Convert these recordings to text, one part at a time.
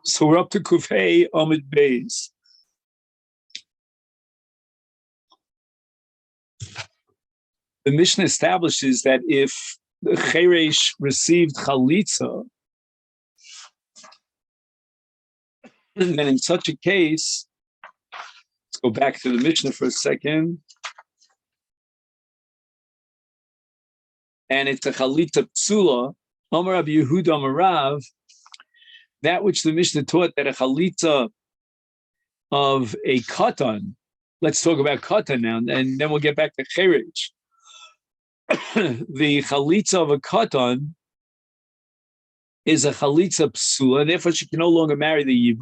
So we're up to Kufay Amid Beis. The Mishnah establishes that if the Cheresh received Chalitza, then in such a case, let's go back to the Mishnah for a second. And it's a Chalitza Psula, Amar Rabbi Yehuda Amar Rav, that which the Mishnah taught that a Chalitza of a Katan, let's talk about Katan now, and then we'll get back to Cheresh. The Chalitza of a Katan is a Chalitza Psula, therefore she can no longer marry the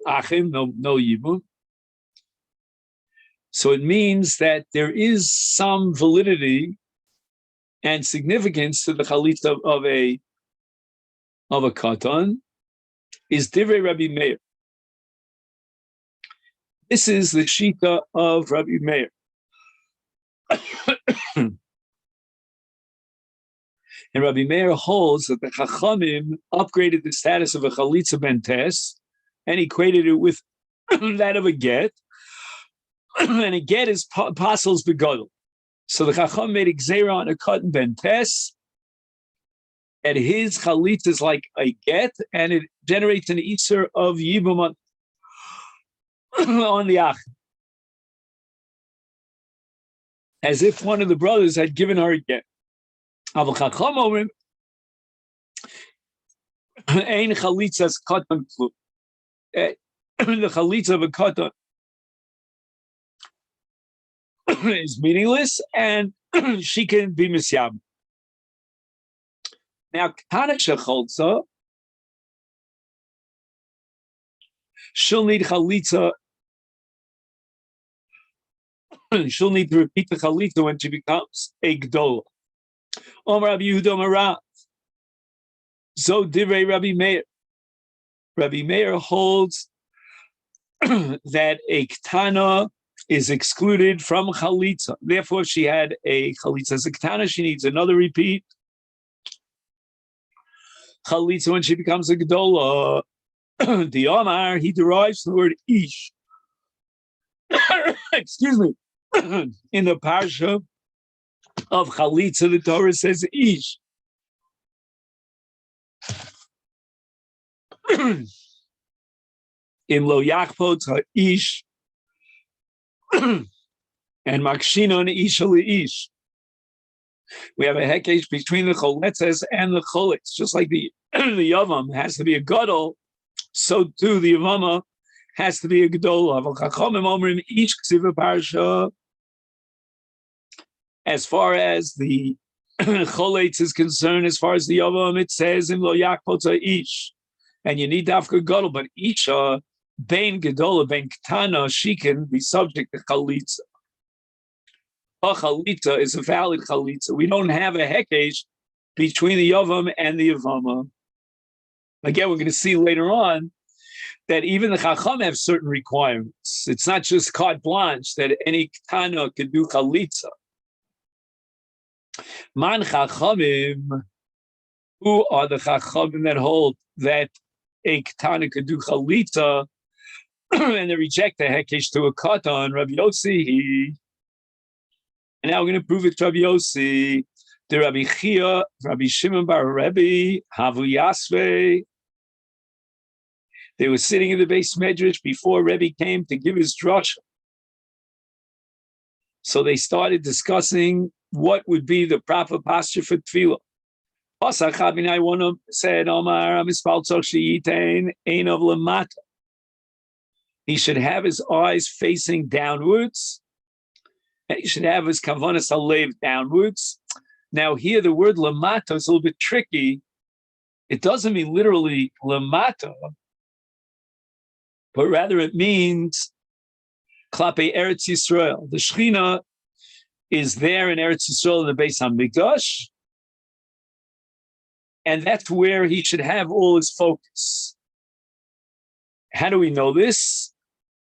Achim, no Yibum. So it means that there is some validity and significance to the Chalitza of a Katan, is Divrei Rabbi Meir. This is the Shita of Rabbi Meir. And Rabbi Meir holds that the Chachamim upgraded the status of a Chalitza Bentes and equated it with that of a Get. And a Get is Pasel's Begadol. So the Chacham made a Gzeira on a Katan Bentes, and his Chalitza is like a Get, and it generates an Iser of Yibum on the Ach. As if one of the brothers had given her a Get. The Chalitza of a Katan is meaningless, and she can be misyam. Now, Ketana Shecholza, she'll need Chalitza. She'll need to repeat the Chalitza when she becomes a Gdola. Omar Rabbi Yehuda Amar Rav. So Divrei Rabbi Meir. Rabbi Meir holds that a Ketana is excluded from Chalitza. Therefore, if she had a Chalitza as a Ketana, she needs another repeat. Chalitza when she becomes a Gedola. The Omar, he derives the word Ish. Excuse me. In the Parsha of Chalitza, the Torah says Ish. In Lo Yachpot Ish and Makshinon Ish Ish. We have a hekesh between the Choletzes and the Choletz. Just like the Yavam has to be a Gadol, so too the Yavama has to be a Gedola. As far as the Choletz is concerned, as far as the Yavam, it says in Lo Yakpota Ish. And you need Dafka Gadol, but Isha, Bein Gedola, Bein Ketana, she can be subject to Chalitza. A Chalitza is a valid Chalitza. We don't have a Hekesh between the Yavam and the Yavama. Again, we're going to see later on that even the Chacham have certain requirements. It's not just carte blanche that any Ketana can do Chalitza. Man Chachamim, who are the Chachamim that hold that a Ketana could do Chalitza, and they reject the Hekesh to a Katan, Rabbi Yossi, and now we're going to prove it to Rabbi Yossi. The Rabbi Chia, Rabbi Shimon bar Rebbe, Havu Yasvei. They were sitting in the base medrash before Rebbe came to give his drasha. So they started discussing what would be the proper posture for tefillah. One of them said, Omar, he should have his eyes facing downwards, and he should have his kavanas halev downwards. Now here the word lamata is a little bit tricky. It doesn't mean literally lamata, but rather it means klape Eretz Yisrael. The Shechina is there in Eretz Yisrael in the Beis HaMikdash, and that's where he should have all his focus. How do we know this?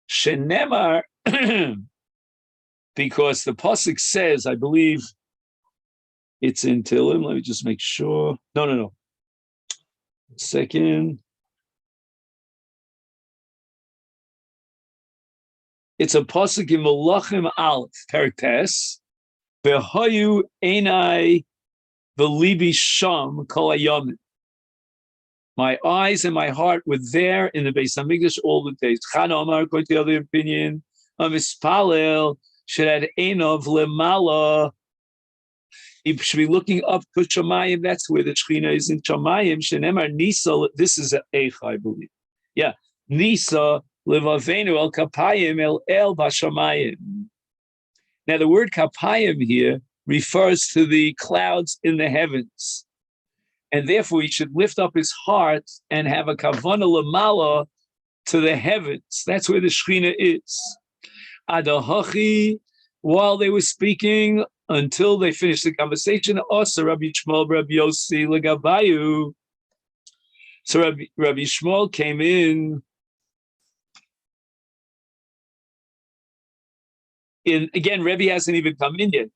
Shenemar, because the pasuk says, I believe it's in Tehillim. Let me just make sure. No. 1 second. It's a pasuk in Malachim Aleph, Tertes. Behayu enai v'libi sham kol hayamim. My eyes and my heart were there in the Beis Hamikdash all the days. Chana Omar, according to the other opinion, Mispalel should have enov lemala. He should be looking up to Shamayim. That's where the Shechina is in Shamayim. Shenemar Nisa. This is Eich, I believe. Yeah, Nisa levavenu el kapayim el bashamayim. Now the word kapayim here refers to the clouds in the heavens. And therefore, he should lift up his heart and have a kavana lamala to the heavens. That's where the Shechina is. Adahachi, while they were speaking, until they finished the conversation, also Rabbi Shmuel, Rabbi Yossi, Legabayu. So Rabbi Shmuel came in. Again, Rabbi hasn't even come in yet.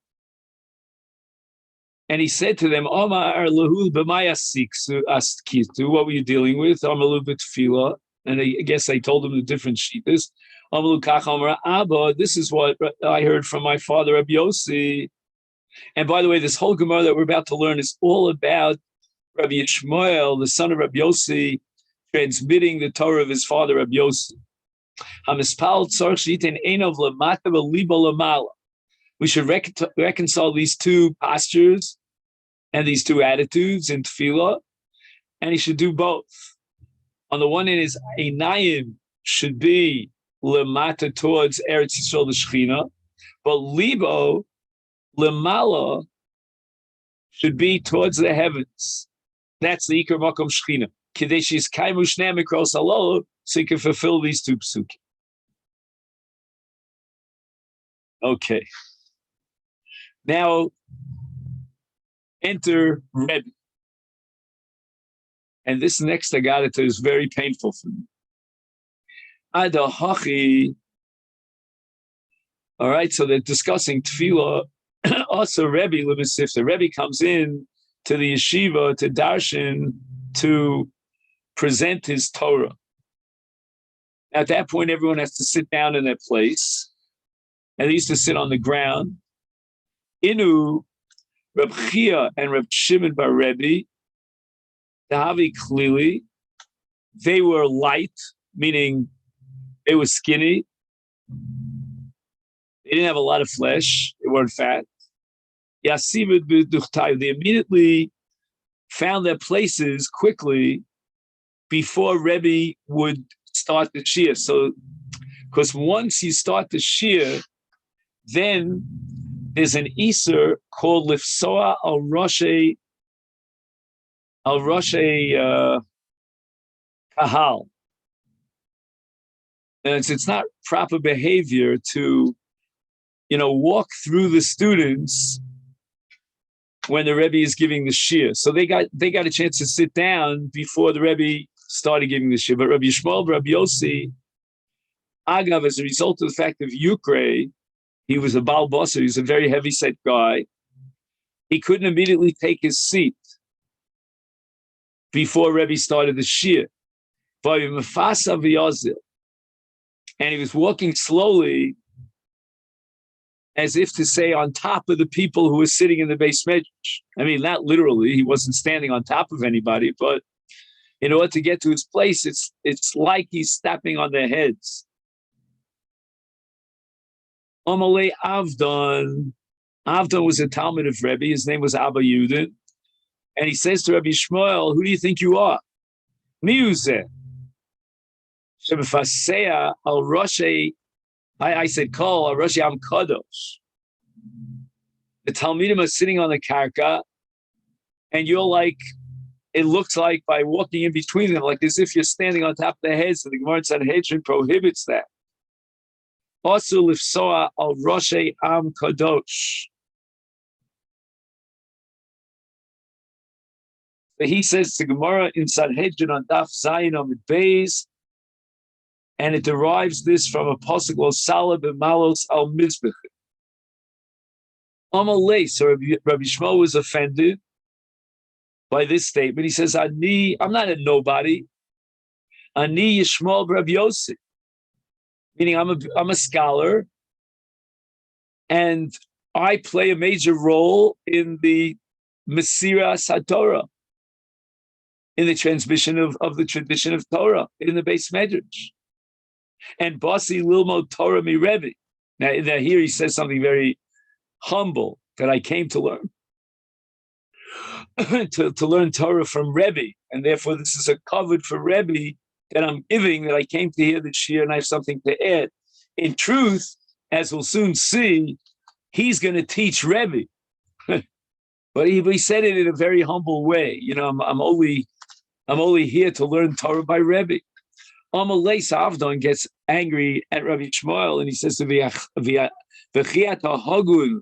And he said to them, Omar lahul b'mayasiksu askitu, what were you dealing with? Amalu b'tfila. And I guess I told him the different shittas. Amalu kach Omar Abba, this is what I heard from my father, Rabbi Yossi. And by the way, this whole Gemara that we're about to learn is all about Rabbi Yishmael, the son of Rabbi Yossi, transmitting the Torah of his father, Rabbi Yossi. We should reconcile these two postures and these two attitudes in tefillah, and he should do both. On the one hand, his einayim should be lemata towards Eretz Yisrael, the Shechina, but libo lemala should be towards the heavens. That's the ikar makom Shechina. Kadesh is kaimu shnei mikros halol, so you can fulfill these two psukim. Okay. Now, enter Rebbe. And this next Agadata is very painful for me. Adahachi. All right, so they're discussing tefillah. Also, Rebbe, if the Rebbe comes in to the yeshiva, to darshan, to present his Torah. At that point, everyone has to sit down in their place. And they used to sit on the ground. Inu, Reb Chia and Reb Shimon bar Rebbe, Dahavi Klili, they were light, meaning they were skinny. They didn't have a lot of flesh. They weren't fat. Yasivid b'duchtayu. They immediately found their places quickly before Rebbe would start the shir. So, because once you start the shir, then there's an Iser called Lifsoa al Roshei Kahal. And it's not proper behavior to, walk through the students when the Rebbe is giving the shir. So they got a chance to sit down before the Rebbe started giving the shir. But Rabbi Yishmael, Rabbi Yossi, Agav, as a result of the fact of Yukre, he was a Baal Basar, he was a very heavy-set guy. He couldn't immediately take his seat before Rebbe started the shir. And he was walking slowly, as if to say, on top of the people who were sitting in the Beis Medrash. I mean, not literally, he wasn't standing on top of anybody, but in order to get to his place, it's like he's stepping on their heads. Amalei Avdon. Avdon was a Talmud of Rebbe. His name was Abba Yudin. And he says to Rabbi Shmuel, who do you think you are? Miuzeh. Shebefasea al Roshei. I said, Kol al Roshei Am Kadosh. The Talmidim are sitting on the karka, and you're like, it looks like by walking in between them, like as if you're standing on top of their heads. And the Gemara Sanhedrin prohibits that. Also, lifsoa al Roshei Am Kadosh. So he says to Gemara in Sanhedrin on Daf Zayin Amid Beis, and it derives this from a pasuk called Salah b'Malos al Mizbech. Amalei. So Rabbi Shmuel was offended by this statement. He says, I'm not a nobody. Ani Yishmael Rabbi Yossi. meaning I'm a scholar, and I play a major role in the Mesiras HaTorah, in the transmission of the tradition of Torah in the Beis Medrash. And Basi Lilmo Torah Mi Rebbe. Now here he says something very humble that I came to learn. to learn Torah from Rebbe, and therefore this is a covered for Rebbe that I'm giving, that I came to hear this year and I have something to add. In truth, as we'll soon see, he's going to teach Rebbe. But he said it in a very humble way. You know, I'm only here to learn Torah by Rebbe. Amalei Avdon gets angry at Rabbi Shmuel and he says to V'chiat hagun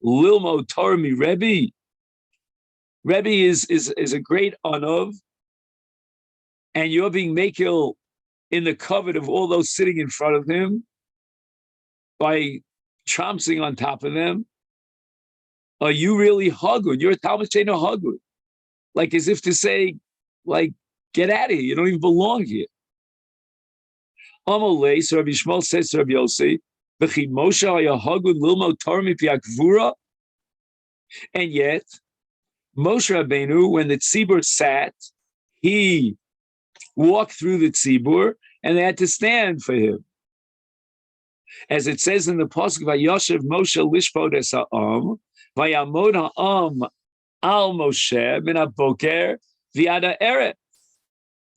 lilmo Torah mi Rebbe. Rebbe is a great anov, and you're being makil in the covet of all those sitting in front of him by trouncing on top of them. Are you really hagun? You're a Talmud Sheino hagun. Like as if to say, like, get out of here. You don't even belong here. Amalei, so Rabbi Shmuel says to Rabbi Yossi, V'chi Moshe haya hagun lilmo Torah mi pi'akvura. And yet, Moshe Rabbeinu, when the tzibur sat, he walked through the tzibur, and they had to stand for him. As it says in the pasuk, Vayoshev Moshe lishpod es ha'am, Vayamod ha'am al Moshe min haboker v'ad ha'eret.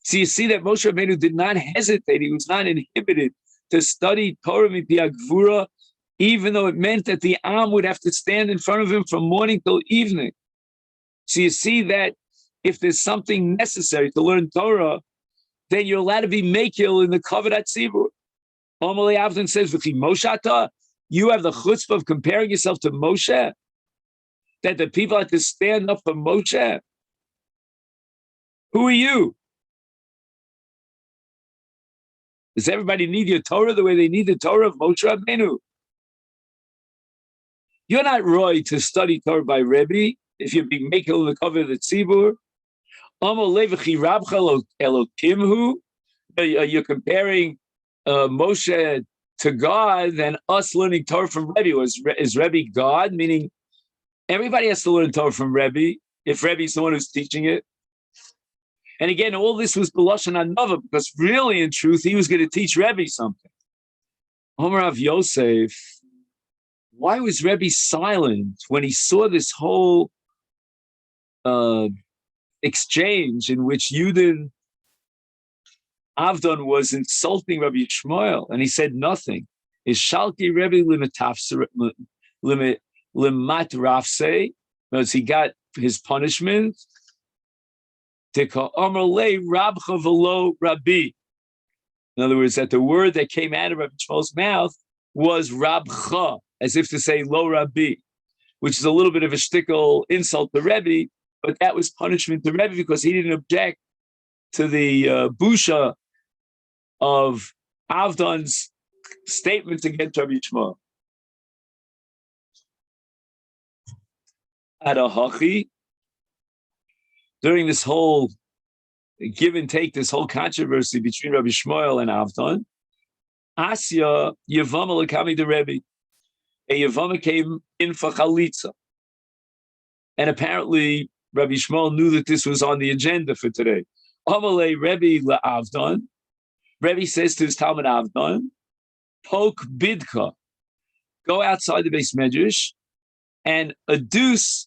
So you see that Moshe Rabbeinu did not hesitate; he was not inhibited to study Torah mipi hagvura, even though it meant that the Am would have to stand in front of him from morning till evening. So you see that if there's something necessary to learn Torah, then you're allowed to be makil in the Kavod HaTzibur. Amalei Avdon says, "V'chi Moshata, you have the chutzpah of comparing yourself to Moshe, that the people had to stand up for Moshe. Who are you? Does everybody need your Torah the way they need the Torah of Moshe Rabbeinu? You're not roy to study Torah by Rebbe if you're being makil in the Kavod of the Tzibur. You're comparing Moshe to God, then us learning Torah from Rebbe. Is Rebbe God? Meaning everybody has to learn Torah from Rebbe if Rebbe's the one who's teaching it. And again, all this was B'lashon Hanava, because really, in truth, he was going to teach Rebbe something. Omer Rav Yosef, why was Rebbe silent when he saw this whole exchange in which Yudin Avdon was insulting Rabbi Shmuel, and he said nothing? Is Shalki Rebbe limat rafse? Because he got his punishment. In other words, that the word that came out of Rabbi Shmuel's mouth was Rabcha, as if to say lo Rabbi, which is a little bit of a shtickle insult to Rebbe, but that was punishment to Rebbe because he didn't object to the busha of Avdon's statements against Rabbi Shmuel. Adahachi, during this whole give and take, this whole controversy between Rabbi Shmuel and Avdon, Asya Yevamot lekami the Rebbe. A Yevamot came in for chalitza, and apparently Rabbi Shmuel knew that this was on the agenda for today. Amalei Rebbe leAvdon. Rebbe says to his Talmud Avdon, Poke bidka, go outside the Beis Medrash and adduce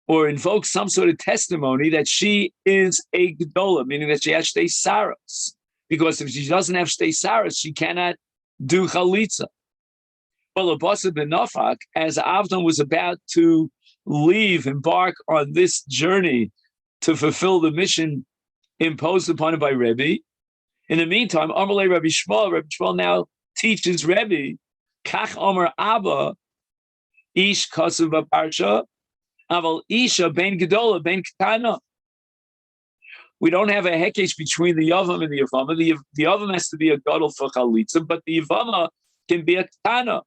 or invoke some sort of testimony that she is a gedola, meaning that she has shtei saros. Because if she doesn't have shtei saros, she cannot do chalitza. Well, Abasa ben Nafak, as Avdon was about to embark on this journey to fulfill the mission imposed upon him by Rebbe, in the meantime, Amalei Rabbi Shmuel now teaches Rebbe, Kach Amar Abba, Ish Kasav Baparsha, Aval Isha Ben Gedola Ben Ketana. We don't have a hekesh between the Yavam and the Yevama. The Yavam has to be a gadol for chalitza, but the Yevama can be a Ketana.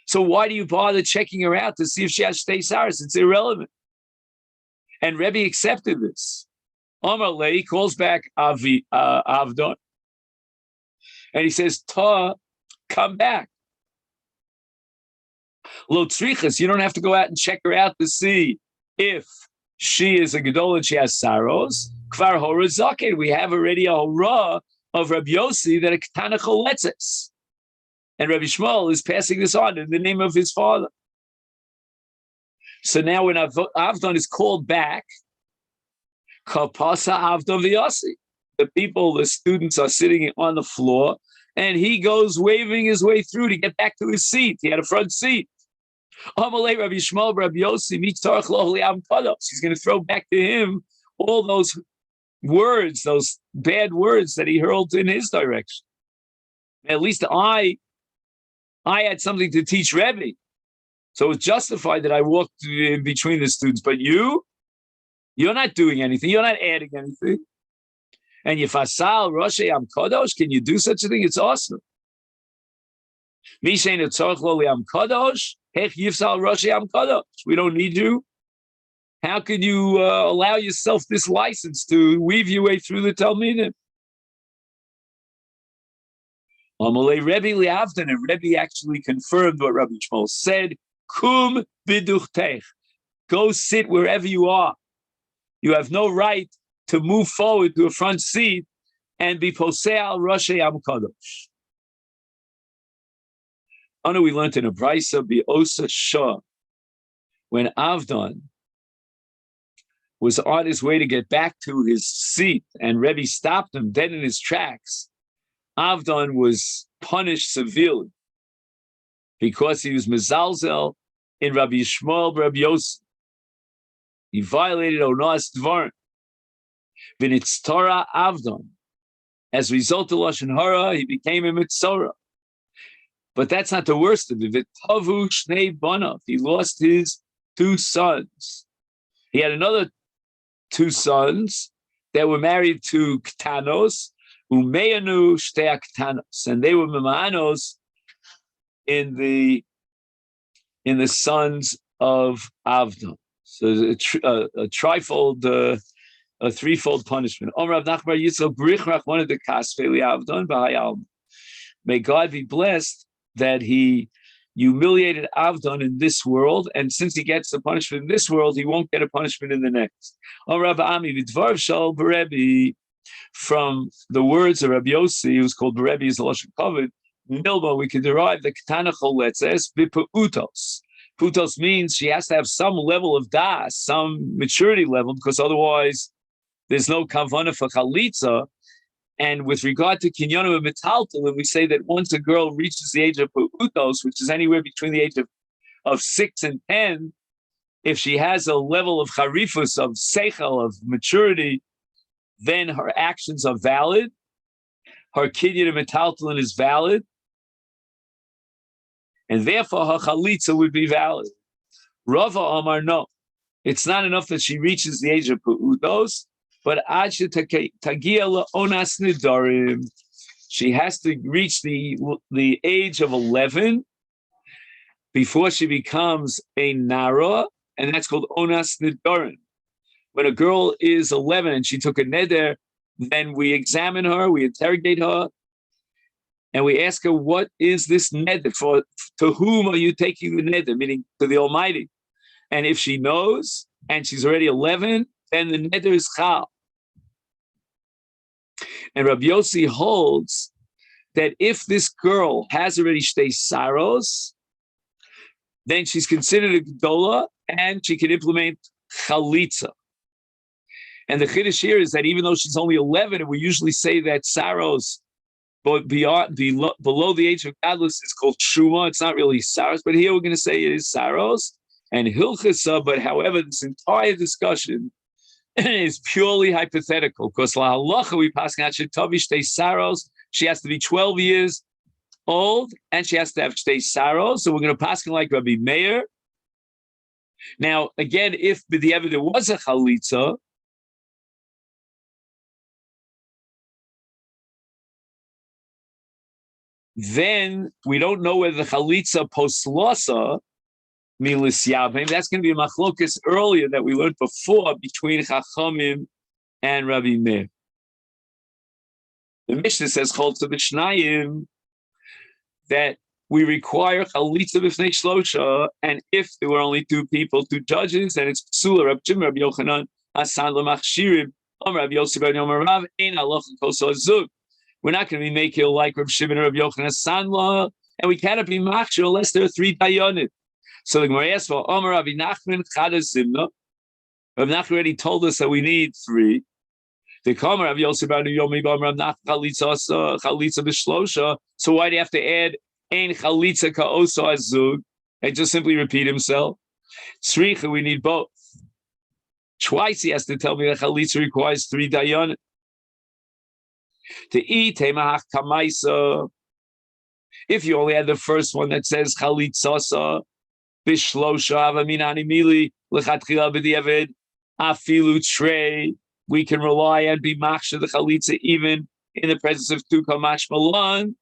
So why do you bother checking her out to see if she has shtei saros? It's irrelevant. And Rebbe accepted this. Amar Lei calls back Avdon, and he says, Ta come back. Lo tzrichas, you don't have to go out and check her out to see if she is a Gedol and she has Saros. Kvar hora zaken, we have already a hora of Rabbi Yossi that a Ketana choletzes. And Rabbi Shmuel is passing this on in the name of his father. So now when Avdon is called back, Kapasa Avdon v'Yossi. The people, the students are sitting on the floor, and he goes waving his way through to get back to his seat. He had a front seat. Amalei Rabbi Shmuel, Rabbi Yossi, mitzarach lo li'am kados. He's going to throw back to him all those words, those bad words that he hurled in his direction. At least I had something to teach Rebbe. So it's justified that I walked in between the students. But you're not doing anything. You're not adding anything. And Yifasal, Roshei Am Kadosh, can you do such a thing? It's awesome. Mishein Etzorch Lo Li'am Kadosh, Hech Yifsal Roshei Am Kadosh. We don't need you. How could you allow yourself this license to weave your way through the Talmidim? Amalei Rebbe Liavdan, and Rebbe actually confirmed what Rabbi Shmuel said. Kum biduchtech. Go sit wherever you are. You have no right to move forward to a front seat and be posei al Roshei Am Kadosh. Anna, we learned in a brisa Osa Shah, when Avdon was on his way to get back to his seat and Rebbe stopped him dead in his tracks. Avdon was punished severely because he was mezalzel in Rabbi Shmuel, Rabbi Yossi. He violated Onas Dvarim. V'nitztora Avdon. As a result of Lashon Hara, he became a mitzora. But that's not the worst of it. V'tavu shnei banav. He lost his 2 sons. He had another 2 sons that were married to Ktanos, Umeyanu Shtei Ktanos, and they were Memanos in the sons of Avdon. So a threefold punishment. Rav Nachbar Yitzchak Brichrach wanted to kasveli Avdon b'hayalm. May God be blessed that he humiliated Avdon in this world, and since he gets the punishment in this world, he won't get a punishment in the next. Rav Ami v'dvar shal b'Rebbe, from the words of Rabbi Yossi, who's called Rebbe, is the Lashon Kavod, Milba, we can derive the Ketana Choletzes b'Putos. Putos means she has to have some level of das, some maturity level, because otherwise there's no kavana for chalitza. And with regard to kinyanim and metaltal, we say that once a girl reaches the age of putos, which is anywhere between the age of 6 and 10, if she has a level of charifus, of seichel, of maturity, then her actions are valid. Her kinyan and metaltal is valid. And therefore her chalitza would be valid. Rava Amar, no. It's not enough that she reaches the age of pu'utos, but tagia onas nidarim, she has to reach the age of 11 before she becomes a nara, and that's called onas nidarim. When a girl is 11 and she took a neder, then we examine her, we interrogate her, and we ask her, what is this neder for? To whom are you taking the neder? Meaning to the Almighty. And if she knows, and she's already 11, then the neder is chal. And Rabbi Yossi holds that if this girl has already shtei saros, then she's considered a gedola, and she can implement chalitza. And the chiddush here is that even though she's only 11, and we usually say that saros, but below the age of godless is called shuma. It's not really saros, but here we're going to say it is saros and hilchasa. But however, this entire discussion is purely hypothetical, because la halacha we pass out shetavi shtei saros. She has to be 12 years old, and she has to have shtei saros. So we're going to pass like Rabbi Meir. Now, again, if b'diavad there was a chalitza, then we don't know whether the chalitza post-losa milis yabim. That's going to be a machlokas earlier that we learned before between Chachamim and Rabbi Meir. The Mishnah says, "Chol to b'shnayim that we require chalitza b'fnei shlosha, and if there were only two people, two judges, then it's psula. Rab Jim, Rab Yochanan, Asan l'machshirim, Rabbi Yossi ben Yomer Rav, ein halacha koso azug. We're not going to be making like Rab Shimon or Rab Yochanan Sanla, and we cannot be machshir unless there are three dayanim. So the Gemara asks for Omer Rabbi Nachman Chada Zimna. Rabbi Nachman already told us that we need three. The Kamer Rabbi Yossi ben Yomi ben Rabbi Nachman chalitza b'shlosha. So why do you have to add ein chalitza ka'oso azug and just simply repeat himself? Tzricha, we need both. Twice he has to tell me that chalitza requires three dayanim. To eat temahach kamaisa. If you only had the first one that says chalitzasa bishlosha avaminani mili lechatchila b'diavad afilu trei, we can rely and be machsha the chalitza even in the presence of two kamash malan.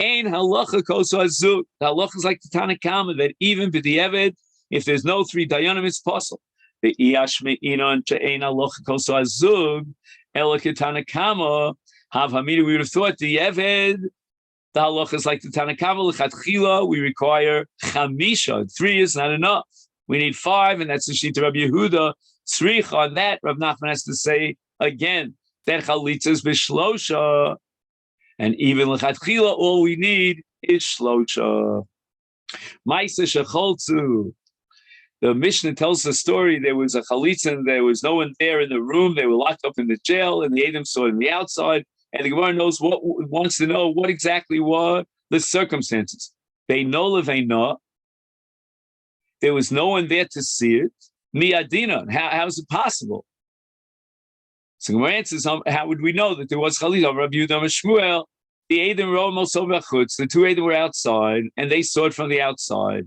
Ein halacha koso azuk. The halacha is like the Tanakama that even b'diavad, if there's no three dayanim, it's possible. The iash me'inon she'ein halacha koso azuk elok Tanakama. Have Hamida, we would have thought the Eved, the halacha is like the Tanakama, l'chatchila, we require chamisha. Three is not enough. We need five, and that's the Shita Rabbi Yehuda. Tzrich on that, Rav Nachman has to say again that chalitza is b'shlosha, and even l'chatchila, all we need is shlosha. Masechet shecholzu. The Mishnah tells the story. There was a chalitza, and there was no one there in the room. They were locked up in the jail, and the Edom saw it on the outside. And the Gemara wants to know what exactly were the circumstances. They know leveina. There was no one there to see it. Miadina. How is it possible? So the Gemara answers, how would we know that there was chalitza? Rabbi Yehuda Shmuel, the Edom ro mosov b'chutz. The two Edom were outside, and they saw it from the outside.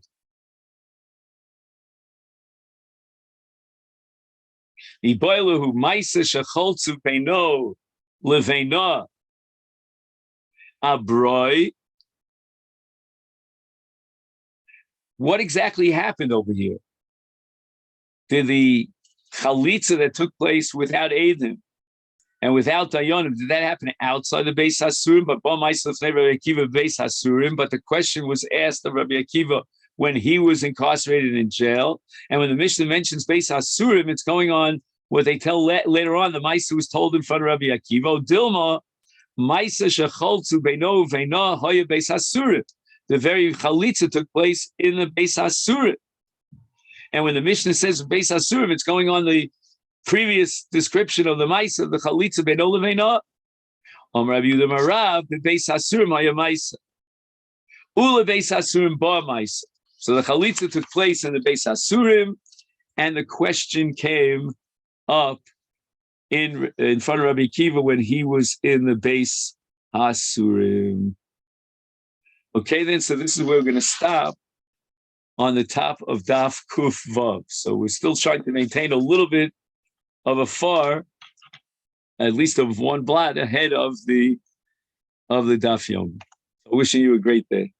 Iboilahu Masechet shecholzu beino leveina abroi. What exactly happened over here? Did the chalitza that took place without Edom and without dayanim, did that happen outside the Beis Hasurim? But Rabbi Akiva Beis Hasurim. But the question was asked of Rabbi Akiva when he was incarcerated in jail, and when the Mishnah mentions Beis Hasurim, it's going on what they tell later on. The Maisa was told in front of Rabbi Akiva, Dilma, Masechet shecholzu beino veina hoya Beis Hasurim. The very chalitza took place in the Beis Hasurim. And when the Mishnah says Beis Hasurim, it's going on the previous description of the Maisa, the chalitza beino leveina. Rabbi Yehuda Marav, the Beis Hasurim hoya Maisa. Ula Beis Hasurim ba Maisa. So the chalitza took place in the Beis Hasurim, and the question came up in front of Rabbi Akiva when he was in the Beis Hasurim. Okay, then, so this is where we're going to stop on the top of Daf Kuf Vav. So we're still trying to maintain a little bit of a far, at least of one blot ahead of the Daf Yomi. Wishing you a great day.